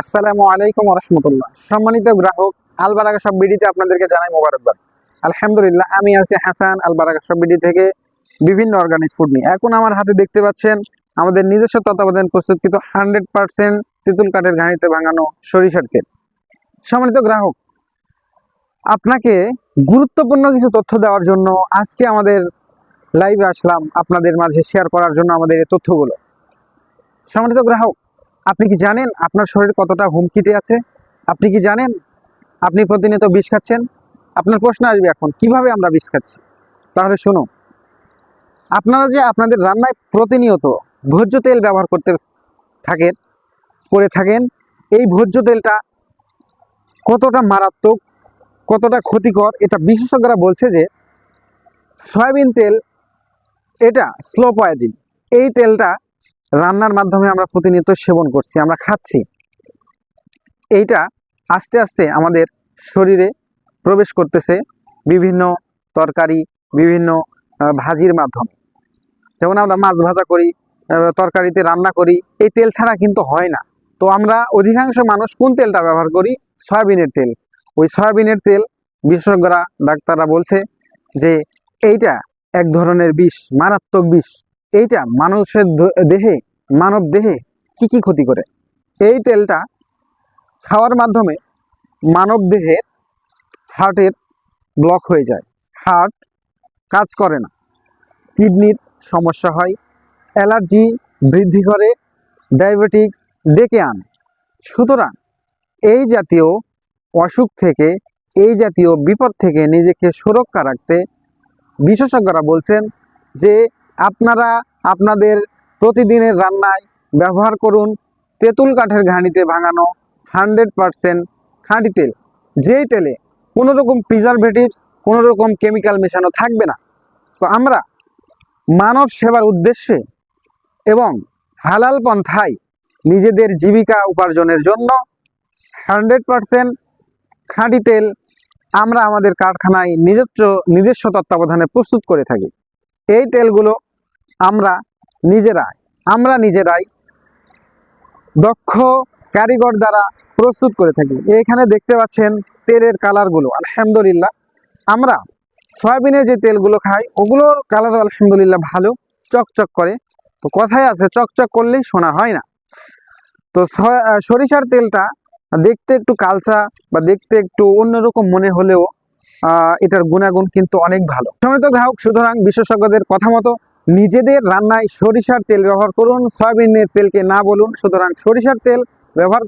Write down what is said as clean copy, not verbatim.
আসসালামু আলাইকুম রহমতুল্লাহ। সম্মানিত গ্রাহক, আলবারাকা সব বিডিতে আপনাদেরকে জানাই মোবারকবাদ। আলহামদুলিল্লাহ, আমি আছি হাসান আলবারাকা সব বিডি থেকে বিভিন্ন অর্গানিক ফুড নিয়ে। এখন আমার হাতে দেখতে পাচ্ছেন আমাদের নিজস্ব তত্ত্বাবধানে প্রস্তুতকৃত 100% তেঁতুল কাঠের ঘানিতে ভাঙানো সরিষার তেল। সম্মানিত গ্রাহক, আপনাকে গুরুত্বপূর্ণ কিছু তথ্য দেওয়ার জন্য আজকে আমাদের লাইভে আসলাম, আপনাদের মাঝে শেয়ার করার জন্য আমাদের এই তথ্যগুলো। সম্মানিত গ্রাহক, আপনি কি জানেন আপনার শরীর কতটা হুমকিতে আছে? আপনি কি জানেন আপনি প্রতিনিয়ত বিষ খাচ্ছেন? আপনার প্রশ্ন আসবে এখন, কিভাবে আমরা বিষ খাচ্ছি? তাহলে শুনুন, আপনারা যে আপনাদের রান্নায় প্রতিনিয়ত ভোজ্য তেল ব্যবহার করে থাকেন, এই ভোজ্য তেলটা কতটা মারাত্মক, কতটা ক্ষতিকর, এটা বিশেষজ্ঞরা বলছে যে সয়াবিন তেল এটা স্লো পয়জন। এই তেলটা রান্নার মাধ্যমে আমরা প্রতিনিয়ত সেবন করছি, আমরা খাচ্ছি। এইটা আস্তে আস্তে আমাদের শরীরে প্রবেশ করতেছে বিভিন্ন তরকারি, বিভিন্ন ভাজির মাধ্যমে। যেমন আমরা মাছ ভাজা করি, তরকারিতে রান্না করি, এই তেল ছাড়া কিন্তু হয় না। তো আমরা অধিকাংশ মানুষ কোন তেলটা ব্যবহার করি? সয়াবিনের তেল। ওই সয়াবিনের তেল বিশেষজ্ঞরা, ডাক্তাররা বলছে যে এইটা এক ধরনের বিষ, মারাত্মক বিষ। এইটা মানুষের দেহে, মানব দেহে কি কি ক্ষতি করে? এই তেলটা খাওয়ার মাধ্যমে মানব দেহের হার্টের ব্লক হয়ে যায়, হার্ট কাজ করে না, কিডনির সমস্যা হয়, অ্যালার্জি বৃদ্ধি করে, ডায়াবেটিক্স ডেকে আনে। সুতরাং এই জাতীয় অসুখ থেকে, এই জাতীয় বিপদ থেকে নিজেকে সুরক্ষা রাখতে বিশেষজ্ঞরা বলছেন যে আপনারা আপনাদের প্রতিদিনের রান্নায় ব্যবহার করুন তেঁতুল কাঠের ঘানিতে ভাঙানো 100% খাঁটি তেল। যেই তেলে কোনো রকম প্রিজারভেটিভস, কোনো রকম কেমিক্যাল মেশানো থাকবে না। তো আমরা মানব সেবার উদ্দেশ্যে এবং হালাল পন্থায় নিজেদের জীবিকা উপার্জনের জন্য 100% খাঁটি তেল আমরা আমাদের কারখানায় নিজস্ব তত্ত্বাবধানে প্রস্তুত করে থাকি। এই তেলগুলো আমরা নিজেরাই দক্ষ কারিগর দ্বারা প্রস্তুত করে থাকি। এখানে দেখতে পাচ্ছেন তেলের কালারগুলো, আলহামদুলিল্লাহ। আমরা সয়াবিনের যে তেলগুলো খাই ওগুলোর কালার আলহামদুলিল্লাহ ভালো, চকচক করে। তো কথায় আছে, চকচক করলেই সোনা হয় না। তো সরিষার তেলটা দেখতে একটু কালচা বা দেখতে একটু অন্যরকম মনে হলেও এটার গুণাগুণ কিন্তু অনেক ভালো। সম্মানিত গ্রাহক, সুতরাং বিশেষজ্ঞদের কথা মতো নিজেদের রান্নায় সরিষার তেল ব্যবহার করুন, সয়াবিনের তেলকে না বলুন। সুতরাং সরিষার তেল ব্যবহার